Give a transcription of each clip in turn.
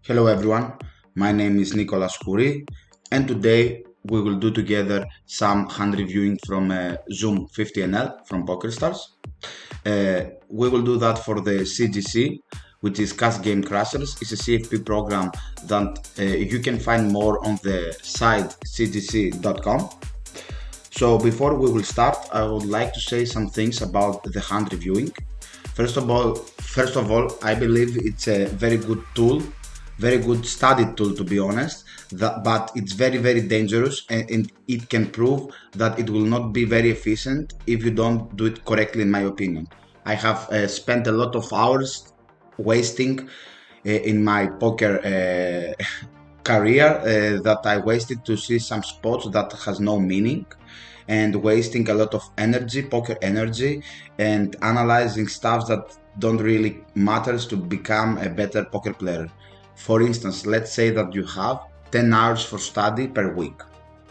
Hello everyone, my name is Nikoschouri and today we will do together some hand reviewing from Zoom 50NL from PokerStars. We will do that for the CGC, which is Cash Game Crashers. It's a CFP program that you can find more on the site cgc.com. So before we will start, I would like to say some things about the hand reviewing. First of all, I believe it's a very good tool, very good study tool to be honest. But it's very dangerous, and it can prove that it will not be very efficient if you don't do it correctly. In my opinion, I have spent a lot of hours wasting in my poker career that I wasted to see some spots that has no meaning and wasting a lot of energy, poker energy, and analyzing stuff that don't really matters to become a better poker player. For instance, let's say that you have 10 hours for study per week,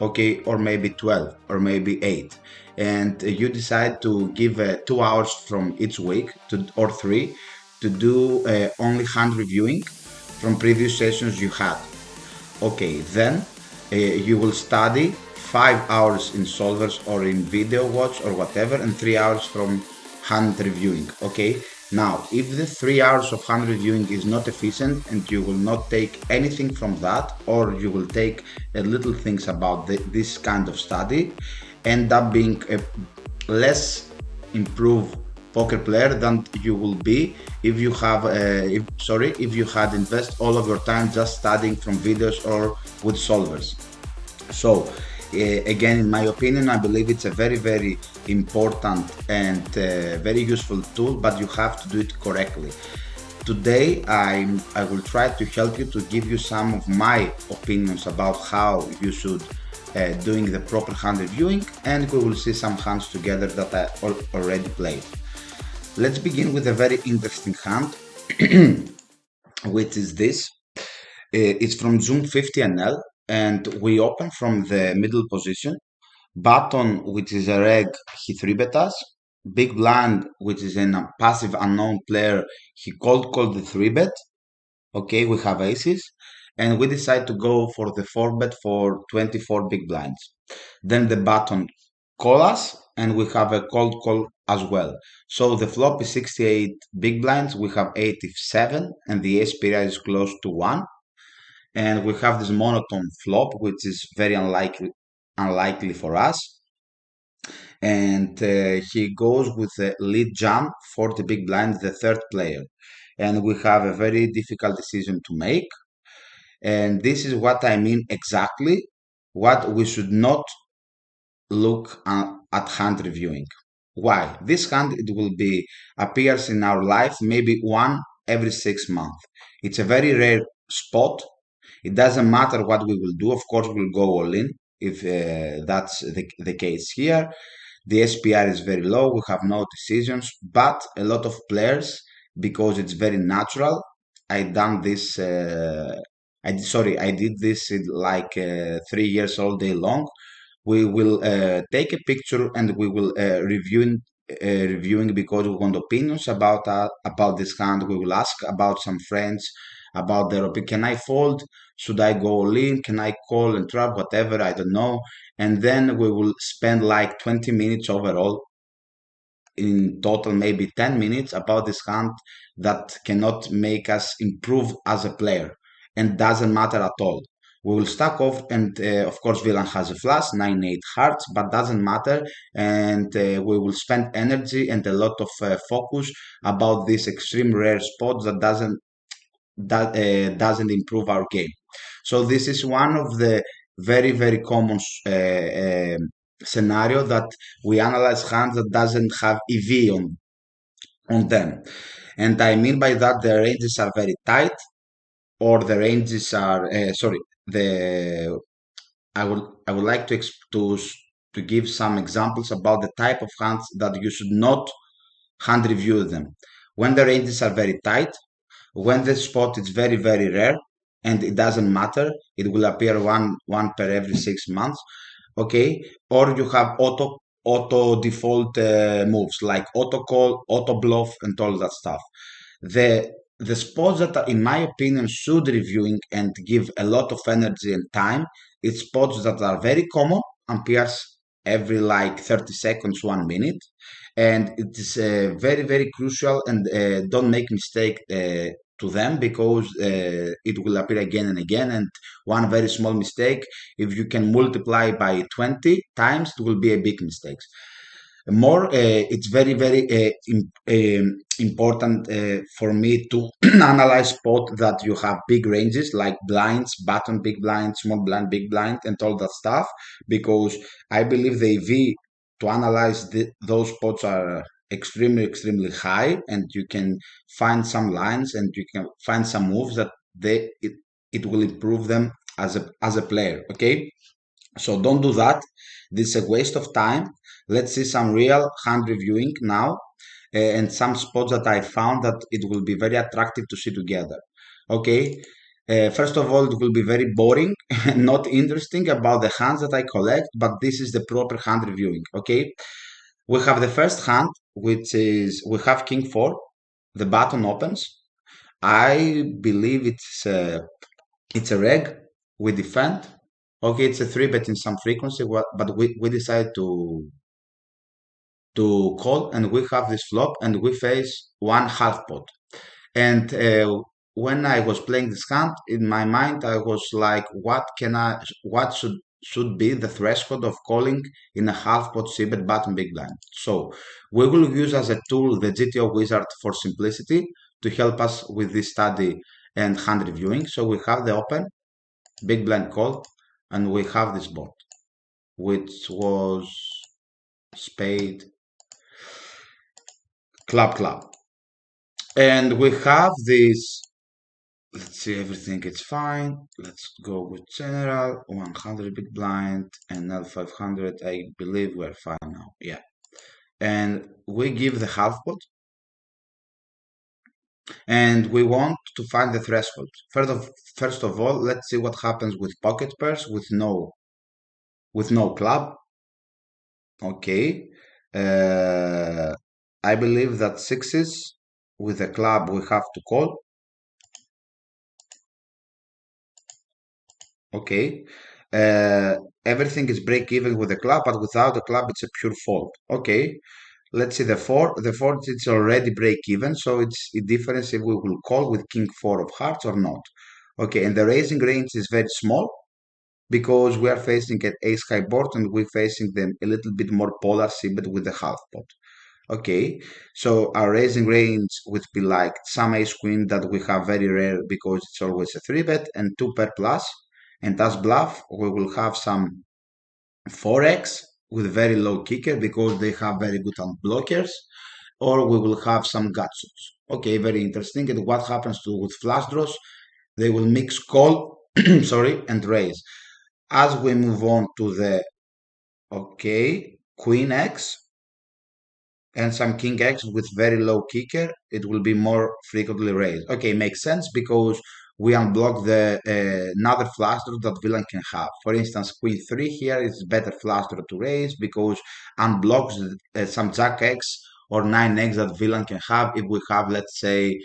okay, or maybe 12 or maybe 8, and you decide to give 2 hours from each week or 3 to do only hand reviewing from previous sessions you had. Okay, then you will study 5 hours in solvers or in video watch or whatever, and 3 hours from hand reviewing. Okay, now if the 3 hours of hand reviewing is not efficient and you will not take anything from that, or you will take little things about this kind of study, end up being a less improved poker player than you will be if you have if you had invest all of your time just studying from videos or with solvers. So again, in my opinion, I believe it's a very important and very useful tool, but you have to do it correctly. Today I will try to help you to give you some of my opinions about how you should doing the proper hand reviewing, and we will see some hands together that I already played. Let's begin with a very interesting hand, which is this. It's from Zoom 50NL, and we open from the middle position. Button, which is a reg, he 3-bet us. Big blind, which is a passive unknown player, he called the 3-bet. Okay, we have aces, and we decide to go for the 4-bet for 24 big blinds. Then the button call us, and we have a cold call as well. So the flop is 68 big blinds, we have 87, and the SPR is close to 1. And we have this monotone flop, which is very unlikely for us. And he goes with a lead jam, 40 big blinds, the third player. And we have a very difficult decision to make. And this is what I mean exactly, what we should not look at hand reviewing. Why? This hand, it will be appears in our life maybe one every 6 months. It's a very rare spot. It doesn't matter what we will do. Of course, we'll go all in if that's the case here. The SPR is very low. We have no decisions, but a lot of players, because it's very natural. I done this. I did this like 3 years all day long. We will take a picture and we will reviewing because we want opinions about this hand. We will ask about some friends about their opinion. Can I fold? Should I go all in? Can I call and trap? Whatever, I don't know. And then we will spend like 20 minutes overall, in total maybe 10 minutes, about this hand that cannot make us improve as a player and doesn't matter at all. We will stack off, and of course villain has a flush 9-8 hearts, but doesn't matter, and we will spend energy and a lot of focus about this extreme rare spot that doesn't improve our game. So this is one of the very common scenario that we analyze hands that doesn't have EV on them. And I mean by that the ranges are very tight, or the ranges are sorry, the I would like to give some examples about the type of hands that you should not hand review them. When the ranges are very tight, when the spot is very rare, and it doesn't matter, it will appear one per every 6 months. Okay, or you have auto default moves like auto call, auto bluff, and all that stuff. The the spots that are, in my opinion, should reviewing and give a lot of energy and time, it's spots that are very common, appears every like 30 seconds, 1 minute, and it is very very crucial, and don't make mistake to them, because it will appear again and again, and one very small mistake, if you can multiply by 20 times, it will be a big mistake. More, it's very very important for me to analyze spot that you have big ranges like blinds, button, big blind, small blind, big blind, and all that stuff, because I believe the EV to analyze those spots are extremely extremely high, and you can find some lines and you can find some moves that it will improve them as a player. Okay, so don't do that. This is a waste of time. Let's see some real hand reviewing now, and some spots that I found that it will be very attractive to see together. Okay. First of all, it will be very boring and not interesting about the hands that I collect, but this is the proper hand reviewing. Okay. We have the first hand, which is we have King 4. The button opens. I believe it's a reg. We defend. Okay, it's a three bet in some frequency, but we decide to call, and we have this flop, and we face one half pot. And when I was playing this hand, in my mind, I was like, what should be the threshold of calling in a half pot c bet button big blind? So we will use as a tool the GTO wizard for simplicity to help us with this study and hand reviewing. So we have the open, big blind call, and we have this board, which was spade, club, club. And we have this, let's see, everything is fine. Let's go with general, 100 big blind, and L500. I believe we're fine now. Yeah. And we give the half pot, and we want to find the threshold. First of all, let's see what happens with pocket pairs with no club. Okay. I believe that sixes with a club we have to call. Okay. Everything is break even with the club, but without the club it's a pure fold. Okay. Let's see the four. The four it's already break even, so it's a difference if we will call with king four of hearts or not. Okay, and the raising range is very small because we are facing an ace high board and we're facing them a little bit more polar c-bet with the half pot. Okay, so our raising range would be like some ace queen that we have very rare because it's always a 3-bet and 2 pair plus. And as bluff, we will have some 4x with very low kicker because they have very good unblockers, or we will have some gutshoots. Okay, very interesting. And what happens with flush draws? They will mix call, sorry, and raise. As we move on to the, okay, queen x and some king x with very low kicker, it will be more frequently raised. Okay, makes sense because we unblock the another flush draw that villain can have. For instance, queen 3 here is better flush draw to raise because unblocks some jack x or 9x that villain can have if we have, let's say,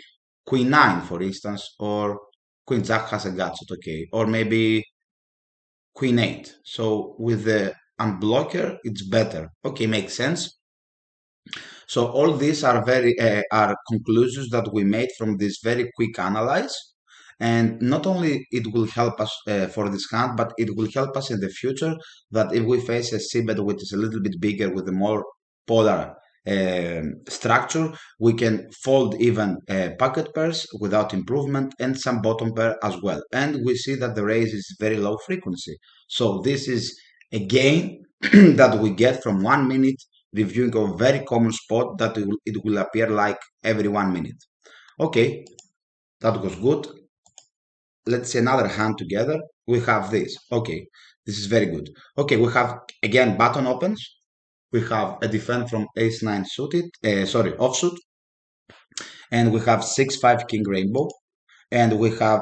queen 9, for instance, or queen jack has a gutshot, okay, or maybe queen 8. So with the unblocker, it's better. Okay, makes sense. So all these are are conclusions that we made from this very quick analyze, and not only it will help us for this hand, but it will help us in the future that if we face a c-bet which is a little bit bigger with a more polar structure, we can fold even pocket pairs without improvement and some bottom pair as well. And we see that the raise is very low frequency. So this is a gain that we get from 1 minute reviewing a very common spot that it will appear like every 1 minute. Okay, that was good. Let's see another hand together. We have this. Okay, this is very good. Okay, we have again button opens. We have a defend from ace 9 suited, sorry, offsuit, and we have 6-5 king rainbow, and we have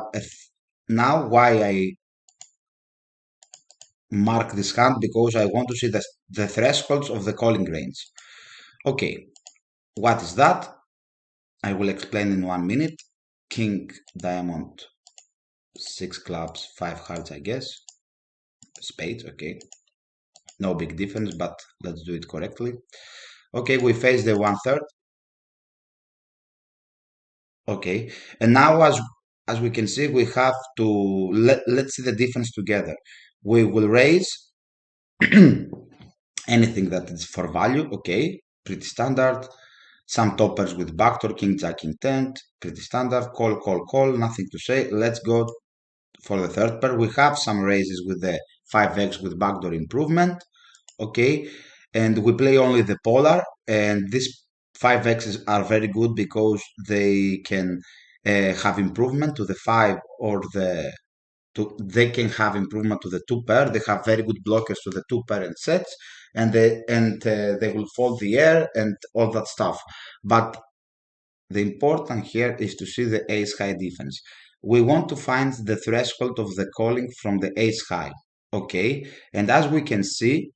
now why I mark this hand because I want to see the thresholds of the calling range. Okay, what is that? I will explain in 1 minute. king, diamond, six clubs, five hearts, I guess. Spades, okay. No big difference, but let's do it correctly. Okay, we face the one third. Okay, and now as we can see, we have to let's see the difference together. We will raise anything that is for value. Okay, pretty standard. Some toppers with backdoor, king, jack, king, 10, pretty standard. Call, call, call. Nothing to say. Let's go for the third pair. We have some raises with the 5x with backdoor improvement. Okay, and we play only the polar, and these 5x's are very good because they can have improvement to the 5 or they can have improvement to the 2 pair. They have very good blockers to the 2 pair and sets, and they will fold the air and all that stuff. But the important here is to see the ace high defense. We want to find the threshold of the calling from the ace high. Okay, and as we can see,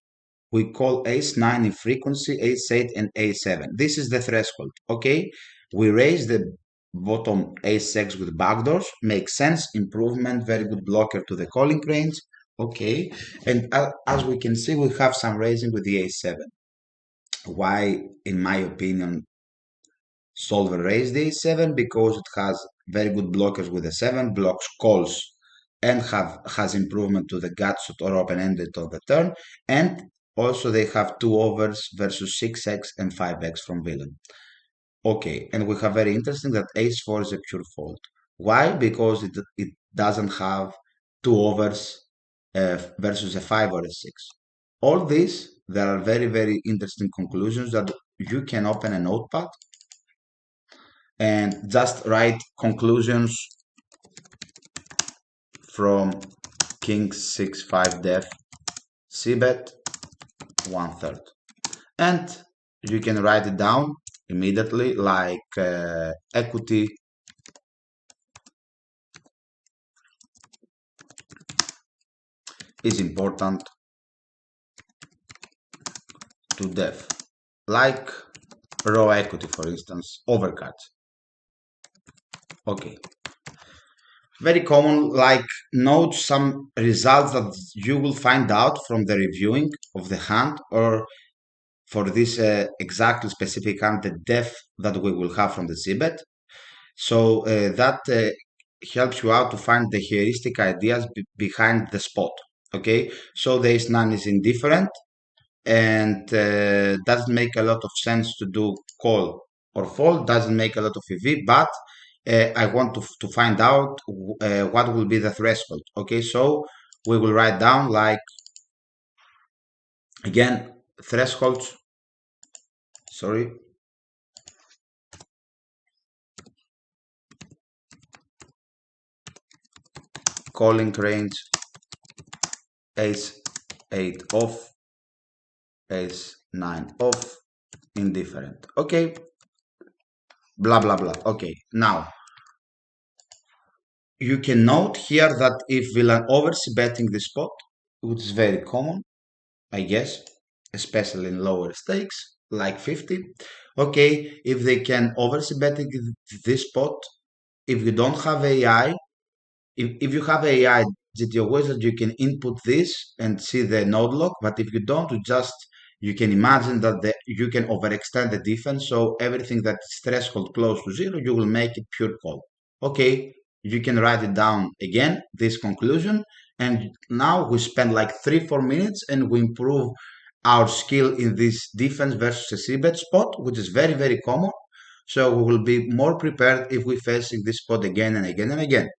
we call ace 9 in frequency, ace 8 and ace 7. This is the threshold, okay? We raise the bottom ace 6 with backdoors, makes sense, improvement, very good blocker to the calling range, okay? And as we can see, we have some raising with the ace 7. Why, in my opinion, solver raised the a7? Because it has very good blockers with the 7, blocks calls and has improvement to the gutshot or open-ended on the turn, and also they have two overs versus 6x and 5x from villain. Okay, and we have very interesting that ace4 is a pure fold. Why? Because it doesn't have two overs versus a 5 or a 6. All these, there are very, very interesting conclusions that you can open a notepad and just write conclusions from king 6-5 def cbet 1/3, and you can write it down immediately like equity is important to def, like raw equity, for instance, overcuts. Okay, very common, like note some results that you will find out from the reviewing of the hand, or for this exactly specific hand, the depth that we will have from the cbet. So that helps you out to find the heuristic ideas behind the spot. Okay, so the ace 9 is indifferent and doesn't make a lot of sense to do call or fold, doesn't make a lot of EV, but I want to find out what will be the threshold. Okay, so we will write down like, again, thresholds, sorry, calling range, ace 8 off, ace 9 off, indifferent. Okay, blah blah blah. Okay, now you can note here that if villain oversee betting the spot, which is very common, I guess, especially in lower stakes like 50. Okay, if they can oversee betting this spot, if you don't have AI, if you have AI GTO wizard, you can input this and see the node lock. But if you don't, you can imagine that you can overextend the defense. So everything that is threshold close to zero, you will make it pure call. Okay, you can write it down again, this conclusion. And now we spend like 3-4 minutes and we improve our skill in this defense versus a c-bet spot, which is very, very common. So we will be more prepared if we're facing this spot again and again and again.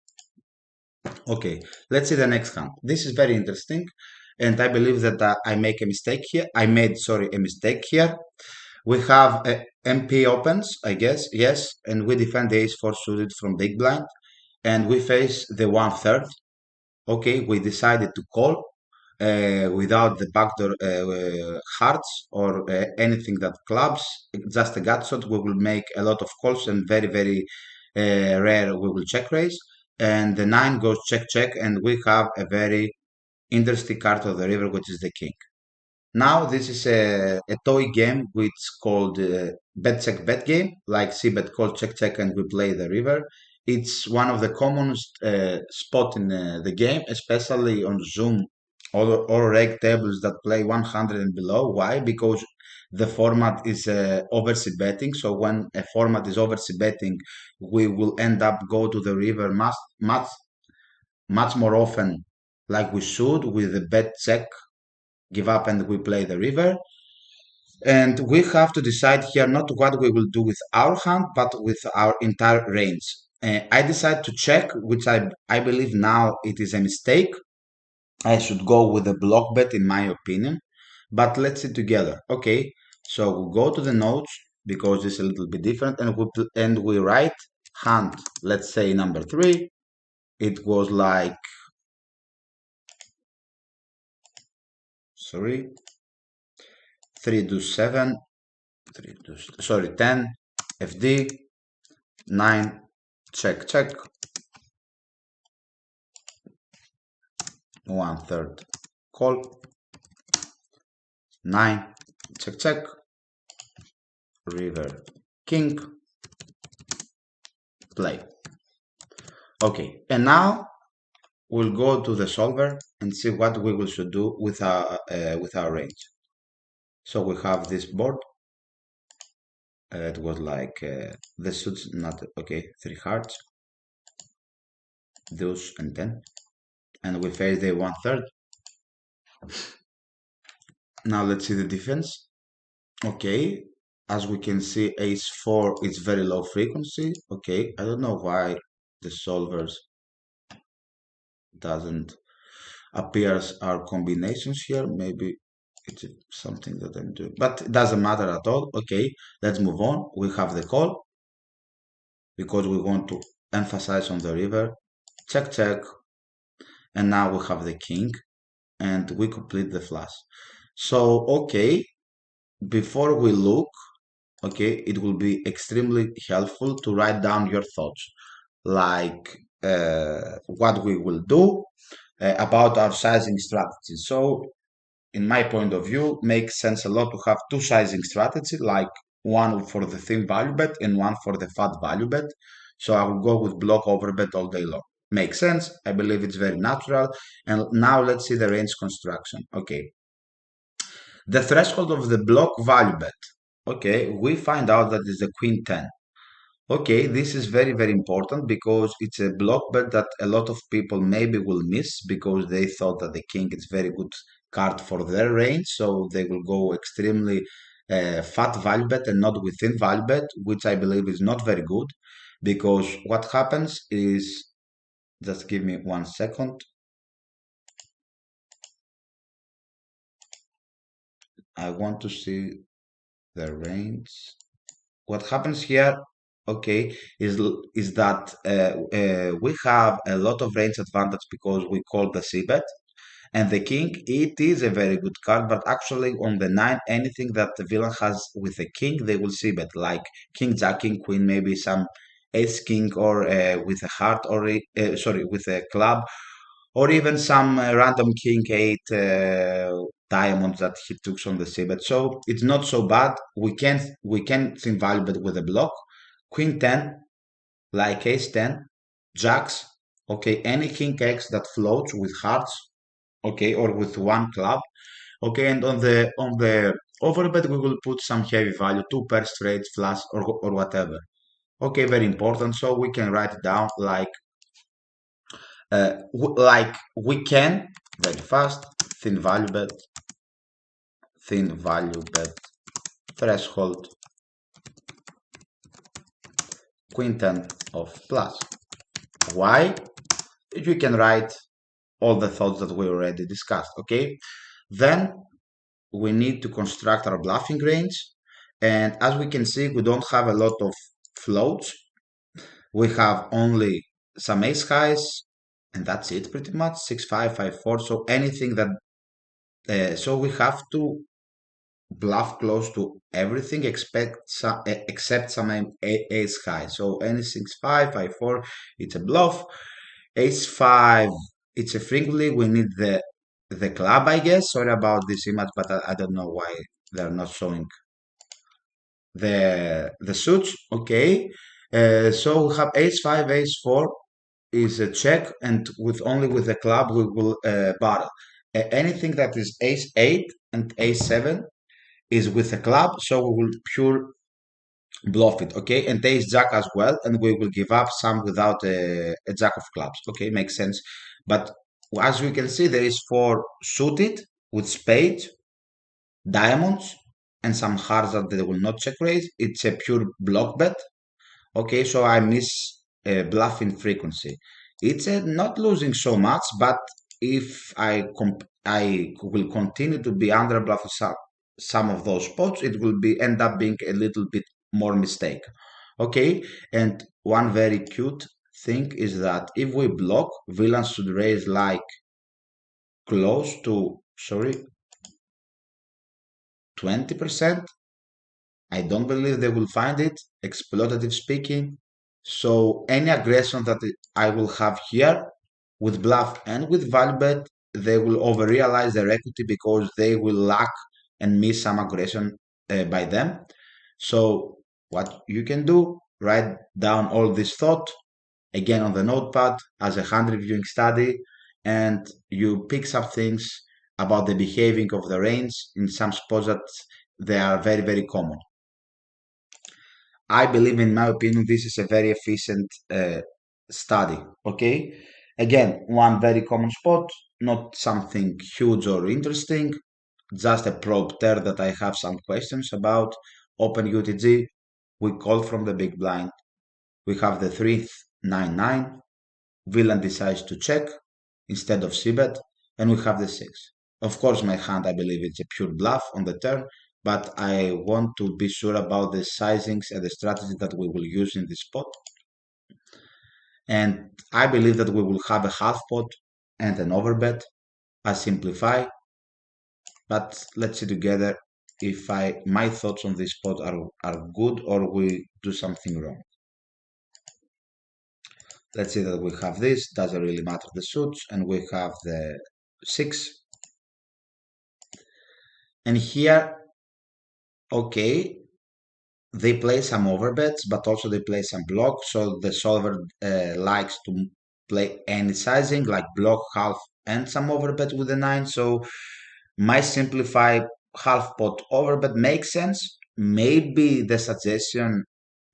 Okay, let's see the next hand. This is very interesting, and I believe that I make a mistake here. I made, sorry, a mistake here. We have MP opens, I guess, yes, and we defend the ace-4 suited from big blind, and we face the 1/3. Okay, we decided to call without the backdoor hearts or anything that clubs, just a gut shot. We will make a lot of calls, and very, very rare we will check raise. And the 9 goes check check, and we have a very interesting card of the river, which is the king. Now this is a toy game which is called bet check bet game, like c bet call check check, and we play the river. It's one of the commonest spot in the game, especially on Zoom or reg tables that play 100 and below. Why? Because the format is oversea betting. So when a format is oversea betting, we will end up go to the river much more often, like we should with the bet check, give up, and we play the river. And we have to decide here not what we will do with our hand, but with our entire range. I decide to check, which I believe now it is a mistake. I should go with a block bet, in my opinion. But let's see together. Okay, so we go to the notes because it's a little bit different, and we write hand. Let's say number three. It was like, sorry, 3 to 7, 3 to, sorry, 10, FD, 9, check, check, 1/3 call, 9, check, check, river, king, play. Okay, and now we'll go to the solver and see what we will should do with our range. So we have this board. It was like the suits, not okay, 3 hearts, deuce, and 10, and we face the 1/3. Now let's see the defense. Okay, as we can see, ace 4 is very low frequency. Okay, I don't know why the solvers doesn't appears our combinations here. Maybe it's something that I'm doing, but it doesn't matter at all. Okay, let's move on. We have the call because we want to emphasize on the river. Check, check, and now we have the king, and we complete the flush. So okay, before we look, okay, it will be extremely helpful to write down your thoughts, like what we will do about our sizing strategy. So in my point of view, makes sense a lot to have two sizing strategy, like one for the thin value bet and one for the fat value bet. So I will go with block over bet all day long. Makes sense. I believe it's very natural. And now let's see the range construction. Okay. The threshold of the block value bet. Okay, we find out that is the queen 10. Okay, this is very, very important because it's a block bet that a lot of people maybe will miss because they thought that the king is very good card for their range, so they will go extremely fat value bet and not within value bet, which I believe is not very good because what happens is, just give me 1 second. I want to see the range. What happens here, okay, is that we have a lot of range advantage because we call the c-bet, and the king, it is a very good card, but actually on the 9, anything that the villain has with the king, they will c-bet, like king, jack, king, queen, maybe some ace king, or with a heart, or sorry, with a club, or even some random king 8 diamonds that he took on the c-bet. So it's not so bad. We can think value with a block. Queen 10, like ace 10, jacks, okay, any king x that floats with hearts, okay, or with one club, okay, and on the overbet we will put some heavy value, two pair straight, flush, or whatever. Okay, very important. So we can write it down like we can very fast, thin value bet, threshold, queen 10 of plus. Why? You can write all the thoughts that we already discussed. Okay, then we need to construct our bluffing range, and as we can see, we don't have a lot of floats. We have only some ace highs, and that's it pretty much. 6-5, 5-4. So anything that so we have to bluff close to everything except some ace high. So any 6-5, 5-4, it's a bluff. Ace 5, it's a frequently. We need the club, I guess. Sorry about this image, but I don't know why they're not showing the suits. Okay, So we have ace 5, ace 4 is a check, and with only with the club we will barrel. Anything that is ace 8 and ace 7 is with the club, so we will pure bluff it, okay? And ace jack as well, and we will give up some without a jack of clubs, okay? Makes sense. But as we can see, there is 4 suited with spades, diamonds, and some hearts that they will not check raise. It's a pure block bet. Okay, so I miss bluffing frequency. It's not losing so much, but if I will continue to be under bluff some of those spots, it will be end up being a little bit more mistake. Okay, and one very cute thing is that if we block, villains should raise like close to, sorry, 20%. I don't believe they will find it, exploitative speaking. So any aggression that I will have here with bluff and with value bet, they will overrealize their equity because they will lack and miss some aggression by them. So what you can do, write down all this thought again on the notepad as a hand reviewing study, and you pick some things about the behaving of the range in some spots that they are very, very common. I believe, in my opinion, this is a very efficient study. Okay, again, one very common spot, not something huge or interesting, just a probe there that I have some questions about. Open UTG, we call from the big blind. We have the 3-9-9. Villain decides to check instead of c-bet, and we have the 6. Of course, my hand, I believe it's a pure bluff on the turn, but I want to be sure about the sizings and the strategy that we will use in this spot. And I believe that we will have a half pot and an overbet. I simplify, but let's see together if my thoughts on this spot are good or we do something wrong. Let's see that we have this, doesn't really matter the suits, and we have the 6. And here, okay, they play some overbets, but also they play some blocks. So the solver likes to play any sizing, like block, half, and some overbet with the 9. So my simplified half pot overbet makes sense. Maybe the suggestion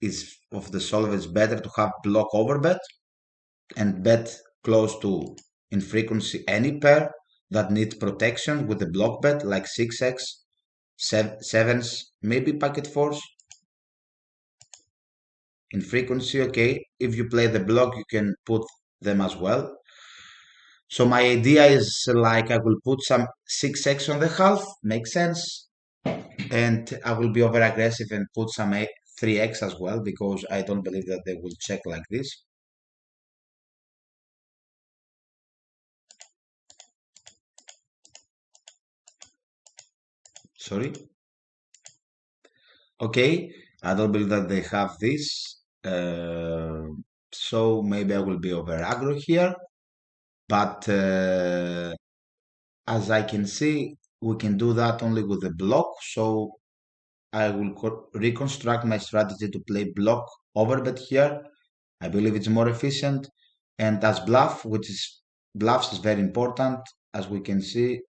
is of the solver is better to have block overbet and bet close to in frequency any pair that need protection with the block bet like 6x, 7s, maybe packet 4s. In frequency, okay, if you play the block, you can put them as well. So my idea is like I will put some 6x on the half, makes sense. And I will be over aggressive and put some 3x as well because I don't believe that they will check like this. Sorry. Okay, I don't believe that they have this. So maybe I will be over aggro here. But as I can see, we can do that only with the block. So I will reconstruct my strategy to play block overbet here. I believe it's more efficient. And as bluff, bluffs is very important. As we can see,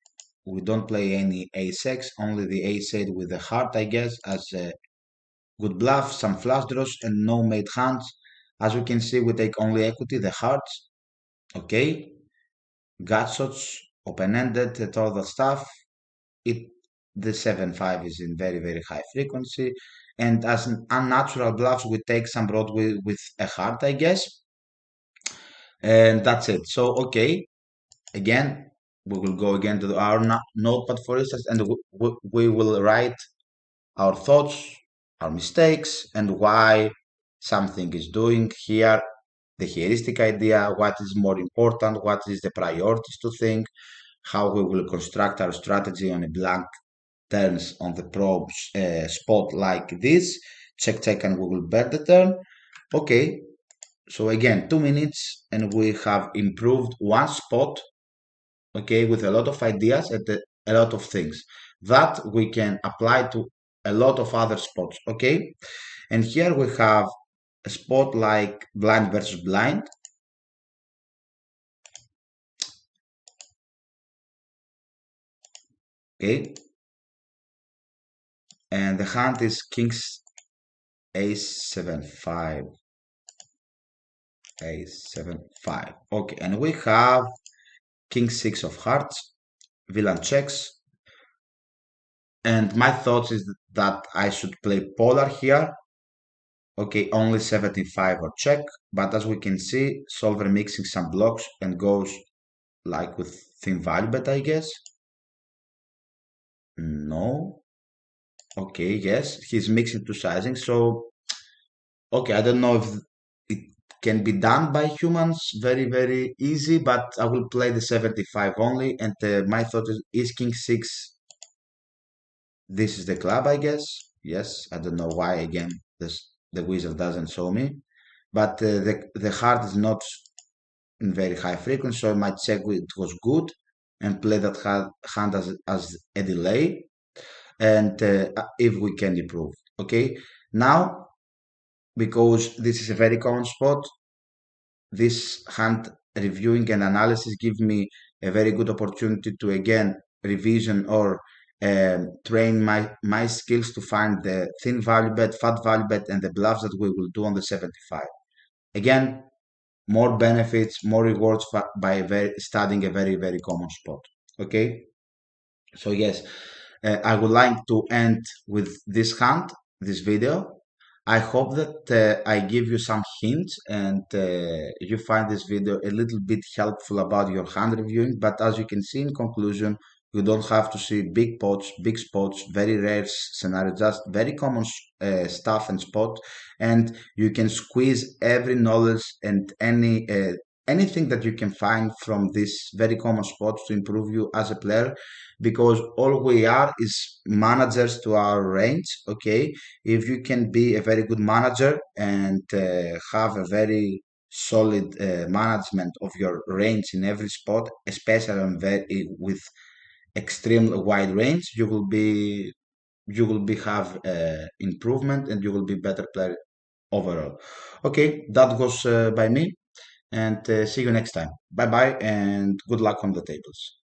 we don't play any ace-x, only the ace-8 with the heart, I guess, as a good bluff, some flush draws, and no made hands. As we can see, we take only equity, the hearts. Okay, gut shots, open-ended, and all that stuff. It the 7-5 is in very, very high frequency. And as an unnatural bluffs, we take some broad with a heart, I guess. And that's it. So, okay, again, we will go again to our notepad, for instance, and we will write our thoughts, our mistakes, and why something is doing here, the heuristic idea, what is more important, what is the priorities to think, how we will construct our strategy on a blank turns on the probe spot like this. Check, check, and we will bet the turn. Okay, so again, 2 minutes, and we have improved one spot, okay, with a lot of ideas and a lot of things that we can apply to a lot of other spots, okay? And here we have a spot like blind versus blind. Okay, and the hand is kings ace 7 5, ace 7 5. Okay, and we have king 6 of hearts, villain checks, and my thoughts is that I should play polar here. Okay, only 75 or check, but as we can see, solver mixing some blocks and goes like with thin value bet, I guess. No. Okay, yes, he's mixing two sizing. So, okay, I don't know if it can be done by humans very, very easy, but I will play the 75 only. And my thought is king 6. This is the club, I guess. Yes, I don't know why, again, the wizard doesn't show me. But the heart is not in very high frequency, so I might check it was good and play that hand as a delay. And if we can improve. Okay, now because this is a very common spot, this hand reviewing and analysis give me a very good opportunity to again revision or train my skills to find the thin value bet, fat value bet, and the bluffs that we will do on the 75. Again, more benefits, more rewards by studying a very very common spot. Okay, so yes, I would like to end with this hand, this video. I hope that I give you some hints and you find this video a little bit helpful about your hand reviewing. But as you can see in conclusion, you don't have to see big pots, big spots, very rare scenario, just very common stuff and spot, and you can squeeze every knowledge and anything that you can find from this very common spots to improve you as a player, because all we are is managers to our range. Okay, if you can be a very good manager and have a very solid management of your range in every spot, especially on with extreme wide range, you will be have improvement and you will be better player overall. Okay, that goes by me, and see you next time. Bye bye, and good luck on the tables.